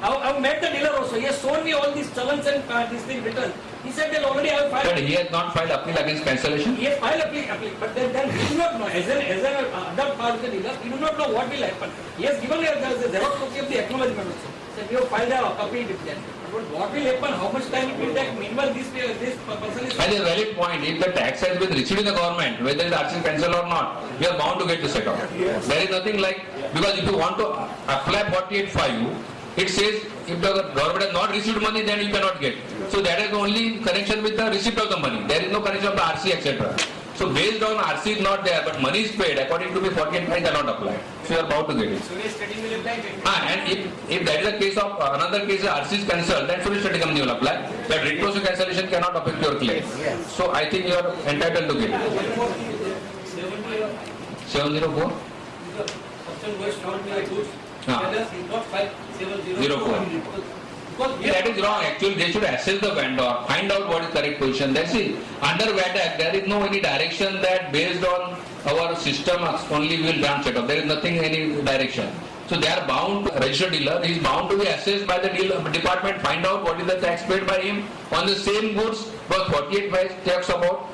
I've met the dealer also. He has shown me all these challans and this thing written. He said they'll already have filed. But he has not filed appeal against cancellation? He has filed appeal, but then we do not know. As an other part of the dealer, we do not know what will happen. He has given a Xerox copy of the acknowledgement also. Said we have filed a appeal with them. But what will happen? How much time it will take? Meanwhile, this person is. That is a valid point. If the tax has been received in the government, whether it is RC cancelled or not, we are bound to get the set off. Yes. There is nothing like, because if you want to apply 48(5), it says if the government has not received money, then you cannot get. So that is only connection with the receipt of the money. There is no connection of the RC, etc. So based on RC is not there, but money is paid, according to me 48(5) cannot apply. So you are bound to get it. Surya Trading will apply. And if that is a case of another case, RC is cancelled, then Surya Trading Company will apply. That retroactive cancellation cannot affect your claim. So I think you are entitled to get it. 704? That is wrong. Actually, they should assess the vendor, find out what is correct position. That's it. Under VAT Act, there is no any direction that based on our system only we will grant set up. There is nothing any direction. So they are bound. Registered dealer is bound to be assessed by the dealer department. Find out what is the tax paid by him on the same goods. Because 48(5) talks about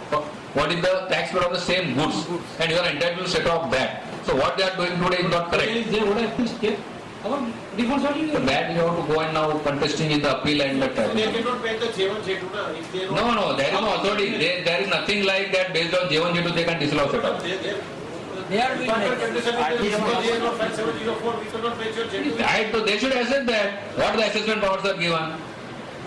what is the tax paid on the same goods, and you are entitled to set off that. So what they are doing today is not correct. They would have fixed it. That you have to go and now contesting in the appeal and the trial. They cannot pay the J1, J2 now. If they don't. No, there is no authority. There is nothing like that based on J1, J2 they can disallow set off. They are doing Under like condition if they have not filed 704, we cannot pay your J2. Right, so they should assess that. What the assessment powers are given.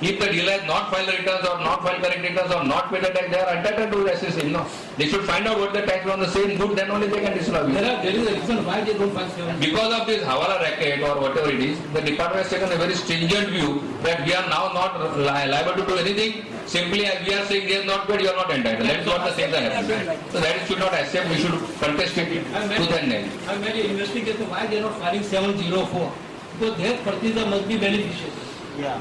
If the dealer has not filed the returns or not filed correct returns or not paid the tax, they are entitled to assess him. No, they should find out what the tax on the same good, then only they can disallow it. there is a reason why they don't file 7. Because of this Hawala racket or whatever it is, the department has taken a very stringent view that we are now not liable to do anything. Simply as we are saying they are not paid, you are not entitled. That is what the things are happening. So that should not accept. We should contest it to the nail. I made an investigation why they are not filing 704. Because their purchaser must be beneficial. Yeah.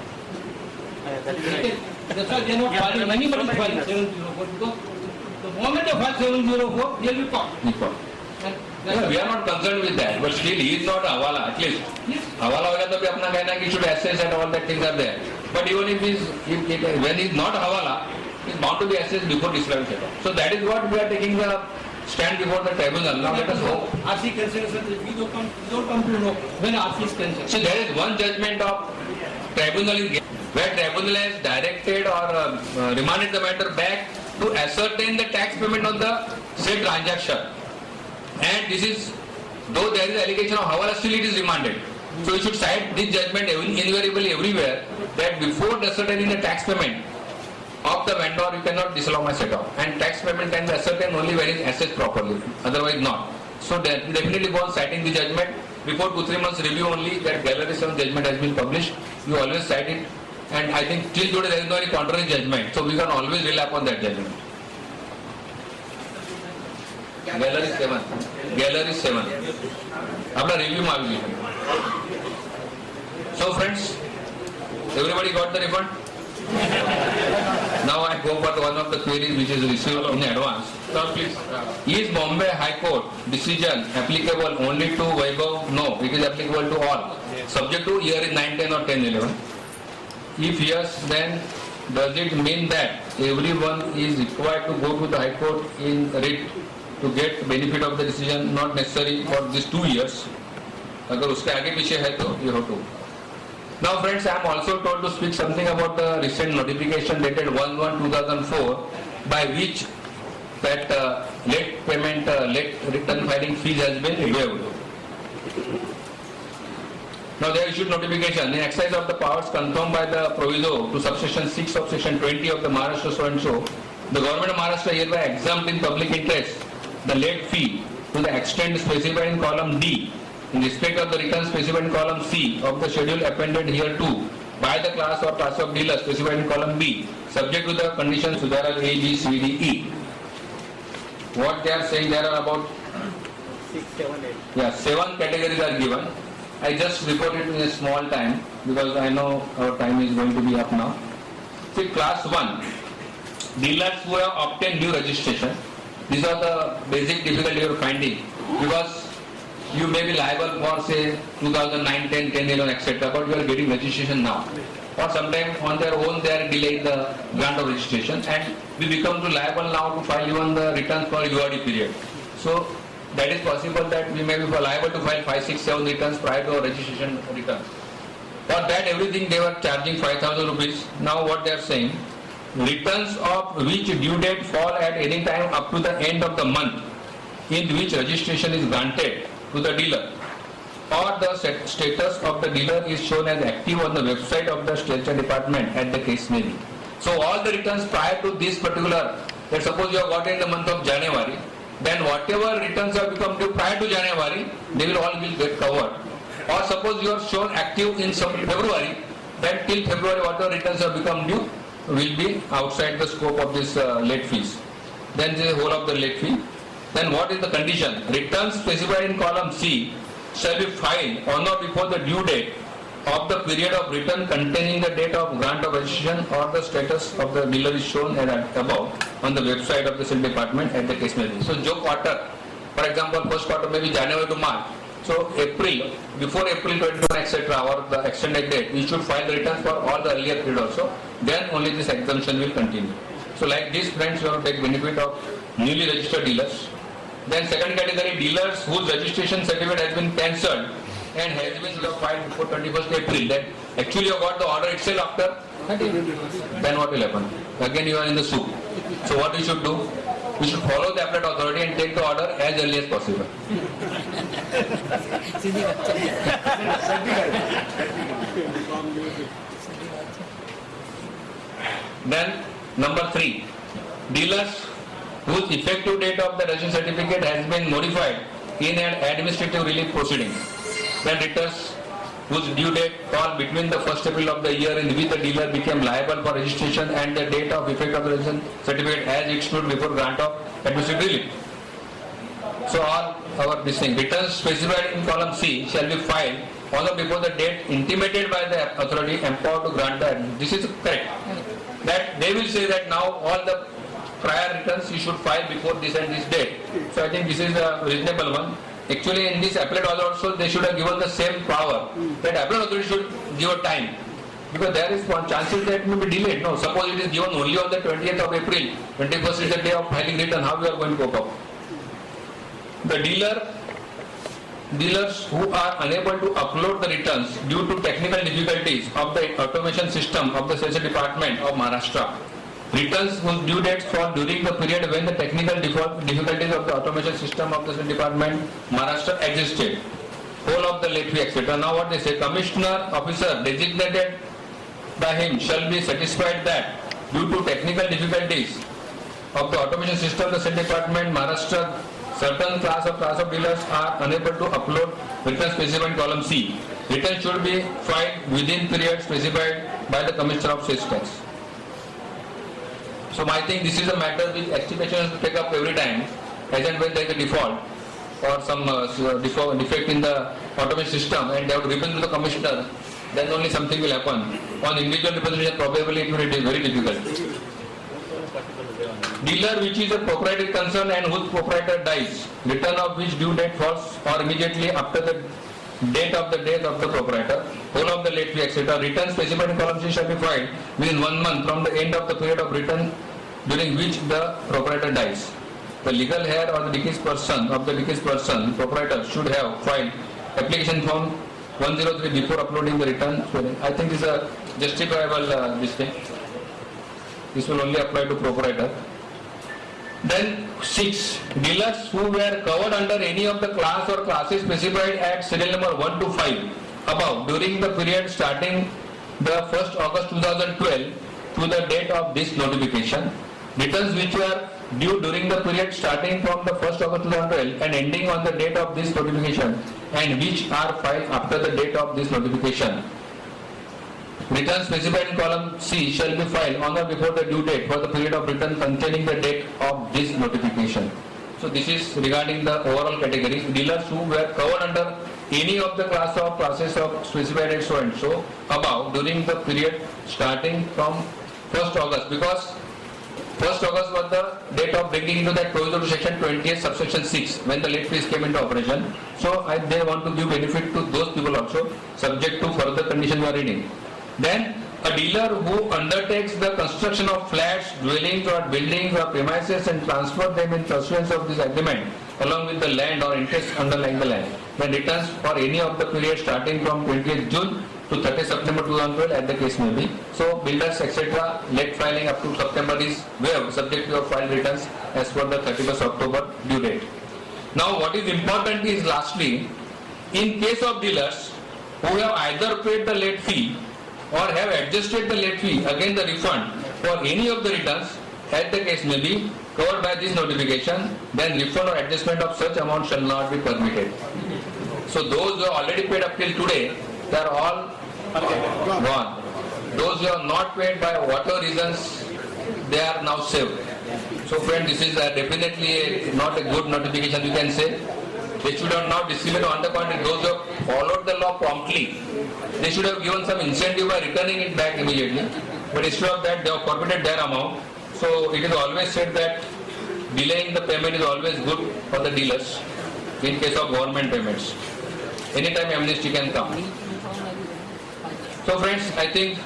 That is right. That's why they are not filing. Anybody is filing 704 because the moment they file 704, they will be caught. Yeah, we are not concerned with that, but still he is not Hawala. At least Hawala होगा तो भी अपना कहना है कि should assess and all that things are there. But even if when he is not Hawala, he is bound to be assessed before disallowing set off. So that is what we are taking the stand before the tribunal. Now let us hope. RC cancellation, we don't come to know when RC is cancelled. So there is one judgment of tribunal where tribunal has directed or remanded the matter back to ascertain the tax payment on the said transaction. And this is, though there is allegation of Hawala, still it is remanded. So you should cite this judgment invariably everywhere that before ascertaining the tax payment of the vendor, you cannot disallow my set off. And tax payment can be ascertained only when it is assessed properly, otherwise not. So definitely go on citing the judgment. Before 2-3 months review only, that Gallery 7 judgment has been published. You always cite it. And I think till today there is no any contrary judgment. So we can always rely upon that judgment. Gallery 7. Gallery 7. After review, so friends, everybody got the refund? Now I go for one of the queries which is received in advance. Sir, please. Is Bombay High Court decision applicable only to Vaibhav? No, it is applicable to all. Subject to year is 9, 10 or 10, 11. If yes, then does it mean that everyone is required to go to the High Court in writ to get benefit of the decision, not necessary for these 2 years? अगर उसके आगे पीछे है तो you have to. Now friends, I am also told to speak something about the recent notification dated 1/1/2004 by which that late payment, late return filing fees has been waived. Now they issued notification in exercise of the powers confirmed by the proviso to subsection 6 of section 20 of the Maharashtra so and so, the government of Maharashtra hereby exempt in public interest the late fee to the extent specified in column D in respect of the return specified in column C of the schedule appended hereto by the class or class of dealers specified in column B, subject to the conditions Sudaral A, B, C, D, E. What they are saying, there are about 6, 7, 8. Yeah, 7 categories are given. I just reported in a small time because I know our time is going to be up now. See, class 1, dealers who have obtained new registration. These are the basic difficulty you are finding because you may be liable for say 2009, 10, 10, 11, etc. But you are getting registration now. Or sometimes on their own they are delaying the grant of registration, and we become liable now to file even the returns for URD period. So that is possible that we may be liable to file 5, 6, 7 returns prior to our registration return. For that everything they were charging 5,000 rupees. Now what they are saying, returns of which due date fall at any time up to the end of the month in which registration is granted to the dealer, or the status of the dealer is shown as active on the website of the State Department at the case may be. So all the returns prior to this particular, let's suppose you have got in the month of January, then whatever returns have become due prior to January, they will all get covered. Or suppose you are shown active in some February, then till February whatever returns have become due will be outside the scope of this late fees. Then the whole of the late fee. Then what is the condition? Returns specified in column C shall be filed on or before the due date of the period of return containing the date of grant of registration or the status of the dealer is shown as above on the website of the State Department at the case may be. So, jo quarter, for example, first quarter may be January to March. So, April, before April 21, etc., or the extended date, you should file the returns for all the earlier period also. Then only this exemption will continue. So, like these friends, you have to take benefit of newly registered dealers. Then second category, dealers whose registration certificate has been cancelled and has been filed before 21st April. Then actually you have got the order itself after. Then what will happen? Again you are in the soup. So what we should do? We should follow the appellate authority and take the order as early as possible. Then number 3, dealers whose effective date of the registration certificate has been modified in an administrative relief proceeding. Then returns whose due date fall between the 1st April of the year in which the dealer became liable for registration and the date of effect of the registration certificate as it stood before grant of administrative relief. So all our returns specified in column C shall be filed on or before the date intimated by the authority empowered to grant the. This is correct. That they will say that now all the prior returns you should file before this and this date. So I think this is a reasonable one. Actually in this appellate order also they should have given the same power. That appellate authority should give a time. Because there is one chances that it may be delayed. No, suppose it is given only on the 20th of April, 21st is the day of filing return, how we are going to cope up? The dealers who are unable to upload the returns due to technical difficulties of the automation system of the State Department of Maharashtra. Returns whose due dates fall during the period when the technical difficulties of the automation system of the State Department Maharashtra existed. Whole of the late fee, etc. Now what they say, commissioner officer designated by him shall be satisfied that due to technical difficulties of the automation system of the State Department Maharashtra, certain class of dealers are unable to upload returns specified in column C. Returns should be filed within period specified by the commissioner of sales tax. So I think this is a matter which estimation has to take up every time, as and when there is a default or some defect in the automation system and they have to represent to the commissioner, then only something will happen. On individual representation probably it will be very difficult. Dealer which is a proprietary concern and whose proprietor dies, return of which due date falls or immediately after the date of the death of the proprietor, whole of the late fee, etc. Return specified in column C shall be filed within 1 month from the end of the period of return during which the proprietor dies. The legal heir or the deceased person of the deceased person, proprietor, should have filed application form 103 before uploading the return. So I think this is a justifiable this thing. This will only apply to proprietor. Then 6. Dealers who were covered under any of the class or classes specified at serial number 1 to 5 above during the period starting the 1st August 2012 to the date of this notification. Returns which were due during the period starting from the 1st August 2012 and ending on the date of this notification and which are filed after the date of this notification. Returns specified in column C shall be filed on or before the due date for the period of return containing the date of this notification. So this is regarding the overall category. Dealers who were covered under any of the class of classes of specified at so and so above during the period starting from 1st August, because 1st August was the date of bringing into that proviso to section 28 subsection 6 when the late fees came into operation. So they want to give benefit to those people also, subject to further conditions we are reading. Then a dealer who undertakes the construction of flats, dwellings or buildings or premises and transfer them in pursuance of this agreement along with the land or interest underlying the land, then returns for any of the period starting from 20th June to 30th September 2012 as the case may be. So builders etc. late filing up to September is waived subject to your file returns as per the 31st October due date. Now what is important is lastly, in case of dealers who have either paid the late fee or have adjusted the late fee against the refund for any of the returns as the case may be covered by this notification, then refund or adjustment of such amount shall not be permitted. So those who have already paid up till today, they are all gone. Those who have not paid by whatever reasons, they are now saved. So friend, this is definitely not a good notification you can say. They should have not distributed on the contrary. Those who have followed the law promptly, they should have given some incentive by returning it back immediately. But instead of that, they have forfeited their amount. So it is always said that delaying the payment is always good for the dealers in case of government payments. Anytime amnesty can come. So friends, I think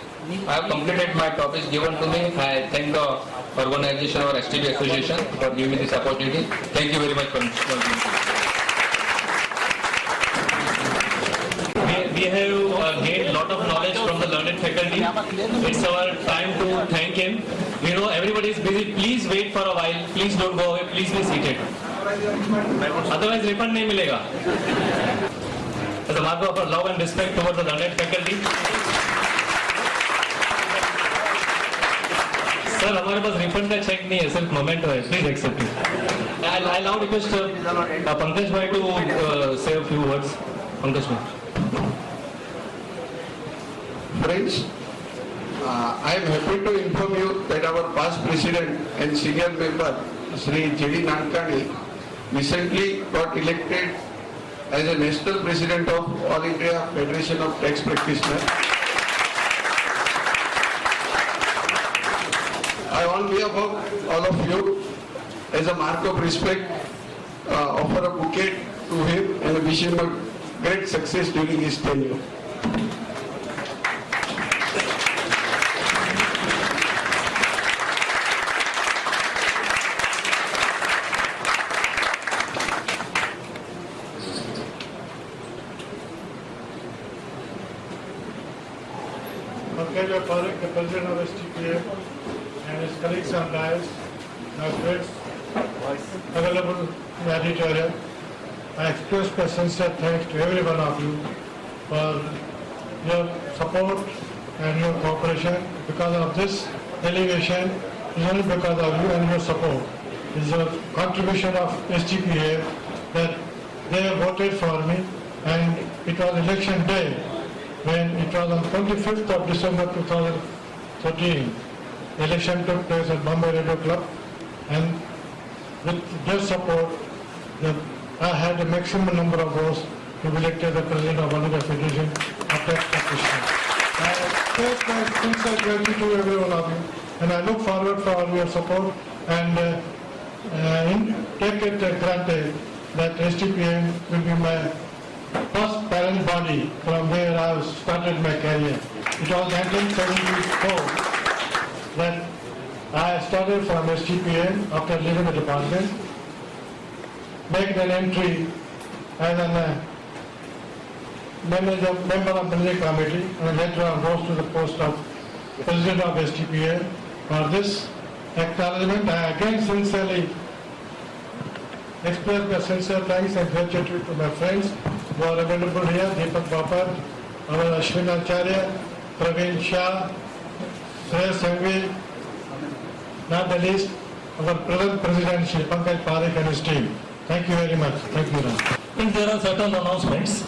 I have completed my topics given to me. I thank the organization or STB Association for giving me this opportunity. Thank you very much for We have gained a lot of knowledge from the learned faculty. It's our time to thank him. We know everybody is busy. Please wait for a while. Please don't go away. Please be seated. Otherwise, refund नहीं मिलेगा. As a mark of our love and respect towards the learned faculty. Sir, हमारे पास refund का check नहीं है, सिर्फ memento है. Please accept it. I now request Pankaj bhai to say a few words. Pankaj bhai. Friends, I am happy to inform you that our past president and senior member, Sri J.D. Nankani, recently got elected as a national president of All India Federation of Tax Practitioners. I, on behalf of all of you, as a mark of respect, offer a bouquet to him and wish him a great success during his tenure. Pankaj Parekh, the president of STPA, and his colleagues on dais, my friends available in the auditorium. I express my sincere thanks to every one of you for your support and your cooperation. Because of this delegation, it's only because of you and your support. It's a contribution of STPA that they have voted for me, and it was election day when it was on 25th of December 2013. The election took place at Bombay Radio Club, and with their support, I had the maximum number of votes to be elected the president of All India Federation of Tax Practitioners. I express my sincere gratitude to every one of you, and I look forward for all your support and take it granted that STPM will be my first parent body from where I started my career. It was 1974 that I started from STPM after leaving the department, made an entry as a member of the Managing Committee, and later on rose to the post of President of STPA. For this acknowledgement, I again sincerely express my sincere thanks and gratitude to my friends who are available here: Deepak Bapat, our Ashwin Acharya, Praveen Shah, Shreyas Sangvi, not the least, our present President, Shri Pankaj Parekh and his team. Thank you very much. Thank you, Ram. Since there are certain announcements,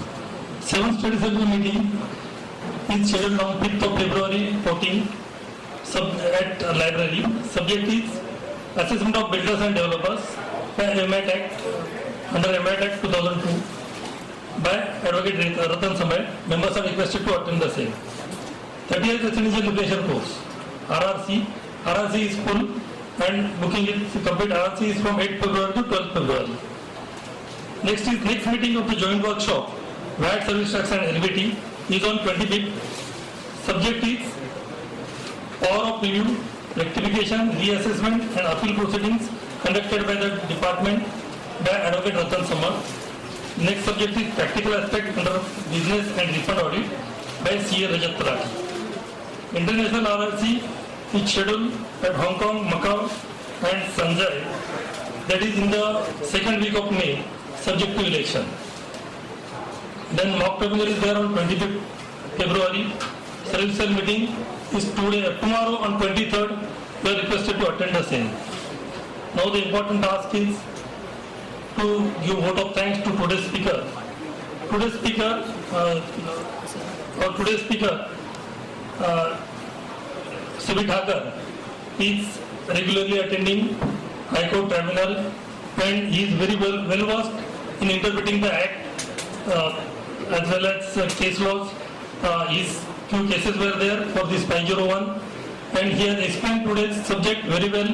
7th study circle meeting is scheduled on 5th of February 14 at library. Subject is Assessment of Builders and Developers by MAT Act, under MAT Act 2002 by Advocate Ratan Samay. Members are requested to attend the same. 30th Residential Education Course, RRC. RRC is full. and booking it to complete RRC is from 8th February to 12th February. Next meeting of the joint workshop, VAT service tax and LVT, is on 25th. Subject is power of review, rectification, reassessment and appeal proceedings conducted by the department by Advocate Ratan Samar. Next subject is practical aspect under business and refund audit by CA Rajat Talati. International RRC is scheduled at Hong Kong, Macau and Shanghai, that is in the second week of May, subject to election. Then mock tribunal is there on 25th February. Service cell meeting is tomorrow on 23rd. We are requested to attend the same. Now the important task is to give vote of thanks to today's speaker. Today's speaker, Subi Thakur, is regularly attending High Court Tribunal and he is very well versed in interpreting the Act as well as case laws. His few cases were there for this 501 and he has explained today's subject very well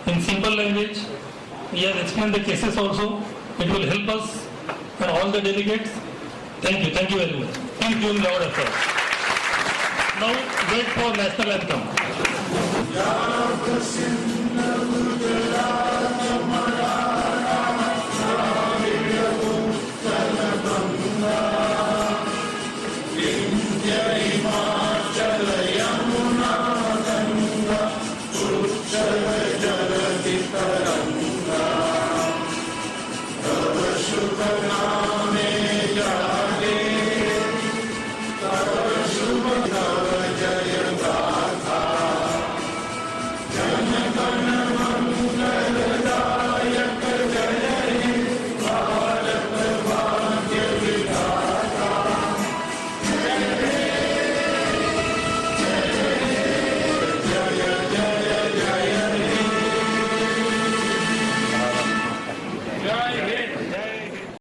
in simple language. He has explained the cases also. It will help us and all the delegates. Thank you very much. Please give loud applause. Now wait for national anthem.